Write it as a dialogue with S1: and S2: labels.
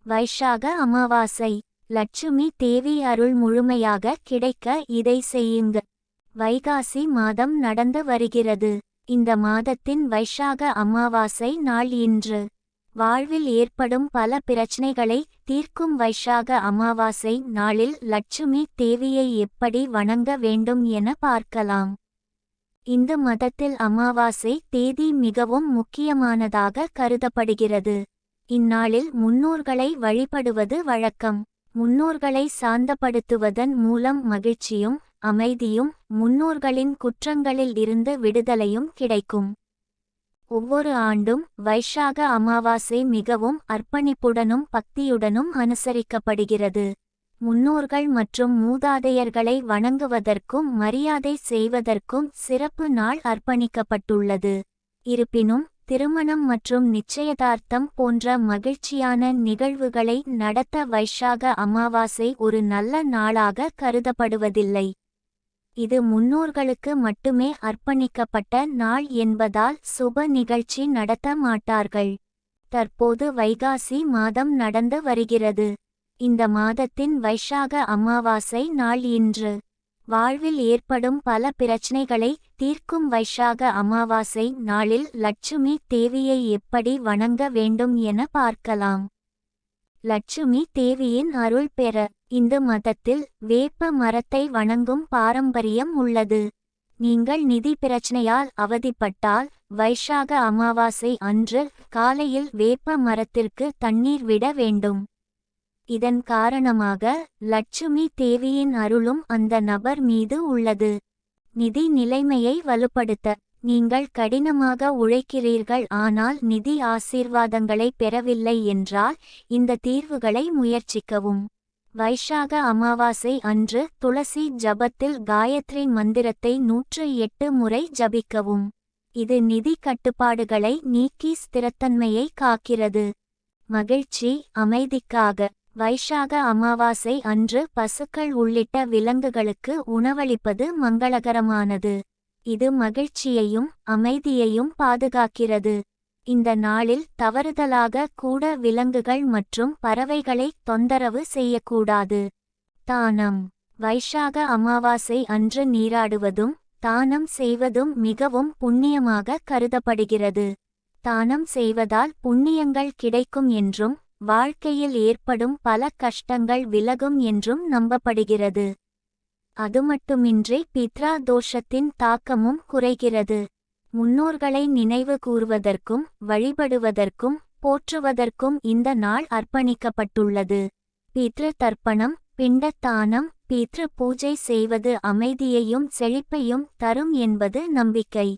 S1: வைஷாக அமாவாசை. லட்சுமி தேவி அருள் முழுமையாக கிடைக்க இதை செய்யுங்க. வைகாசி மாதம் நடந்து வருகிறது. இந்த மாதத்தின் வைஷாக அமாவாசை நாள் இன்று. வாழ்வில் ஏற்படும் பல பிரச்சனைகளை தீர்க்கும் வைஷாக அமாவாசை நாளில் லட்சுமி தேவியை எப்படி வணங்க வேண்டும் என பார்க்கலாம். இந்து மதத்தில் அமாவாசை தேதி மிகவும் முக்கியமானதாக கருதப்படுகிறது. இந்நாளில் முன்னோர்களை வழிபடுவது வழக்கம். முன்னோர்களை சாந்தப்படுத்துவதன் மூலம் மகிழ்ச்சியும் அமைதியும் முன்னோர்களின் குற்றங்களில் இருந்து விடுதலையும் கிடைக்கும். ஒவ்வொரு ஆண்டும் வைஷாக அமாவாசை மிகவும் அர்ப்பணிப்புடனும் பக்தியுடனும் அனுசரிக்கப்படுகிறது. முன்னோர்கள் மற்றும் மூதாதையர்களை வணங்குவதற்கும் மரியாதை செய்வதற்கும் சிறப்பு நாள் அர்ப்பணிக்கப்பட்டுள்ளது. இருப்பினும் திருமணம் மற்றும் நிச்சயதார்த்தம் போன்ற மகிழ்ச்சியான நிகழ்வுகளை நடத்த வைஷாக அமாவாசை ஒரு நல்ல நாளாக கருதப்படுவதில்லை. இது முன்னோர்களுக்கு மட்டுமே அர்ப்பணிக்கப்பட்ட நாள் என்பதால் சுப நிகழ்ச்சி நடத்த மாட்டார்கள். தற்போது வைகாசி மாதம் நடந்து வருகிறது. இந்த மாதத்தின் வைஷாக அமாவாசை நாள் இன்று. வாழ்வில் ஏற்படும் பல பிரச்சனைகளை தீர்க்கும் வைஷாக அமாவாசை நாளில் லட்சுமி தேவியை எப்படி வணங்க வேண்டும் என பார்க்கலாம். லட்சுமி தேவியின் அருள் பெற இந்து மதத்தில் வேப்ப மரத்தை வணங்கும் பாரம்பரியம் உள்ளது. நீங்கள் நிதி பிரச்சனையால் அவதிப்பட்டால் வைஷாக அமாவாசை அன்று காலையில் வேப்ப மரத்திற்கு தண்ணீர் விட வேண்டும். இதன் காரணமாக லட்சுமி தேவியின் அருளும் அந்த நபர் மீது உள்ளது. நிதி நிலைமையை வலுப்படுத்த நீங்கள் கடினமாக உழைக்கிறீர்கள் ஆனால் நிதி ஆசீர்வாதங்களை பெறவில்லை என்றால் இந்த தீர்வுகளை முயற்சிக்கவும். வைஷாக அமாவாசை அன்று துளசி ஜபத்தில் காயத்ரி மந்திரத்தை 108 முறை ஜபிக்கவும். இது நிதி கட்டுப்பாடுகளை நீக்கி ஸ்திரத்தன்மையை காக்கிறது. மகிழ்ச்சி அமைதிக்காக வைஷாக அமாவாசை அன்று பசுக்கள் உள்ளிட்ட விலங்குகளுக்கு உணவளிப்பது மங்களகரமானது. இது மகிழ்ச்சியையும் அமைதியையும் பாதுகாக்கிறது. இந்த நாளில் தவறுதலாக கூட விலங்குகள் மற்றும் பறவைகளை தொந்தரவு செய்யக்கூடாது. தானம் வைஷாக அமாவாசை அன்று நீராடுவதும் தானம் செய்வதும் மிகவும் புண்ணியமாக கருதப்படுகிறது. தானம் செய்வதால் புண்ணியங்கள் கிடைக்கும் என்றும் வாழ்க்கையில் ஏற்படும் பல கஷ்டங்கள் விலகும் என்றும் நம்பப்படுகிறது. அதுமட்டுமின்றி பித்ரா தோஷத்தின் தாக்கமும் குறைகிறது. முன்னோர்களை நினைவு கூர்வதற்கும் வழிபடுவதற்கும் போற்றுவதற்கும் இந்த நாள் அர்ப்பணிக்கப்பட்டுள்ளது. பித்ரு தர்ப்பணம் பிண்டத்தானம் பித்ரு பூஜை செய்வது அமைதியையும் செழிப்பையும் தரும் என்பது நம்பிக்கை.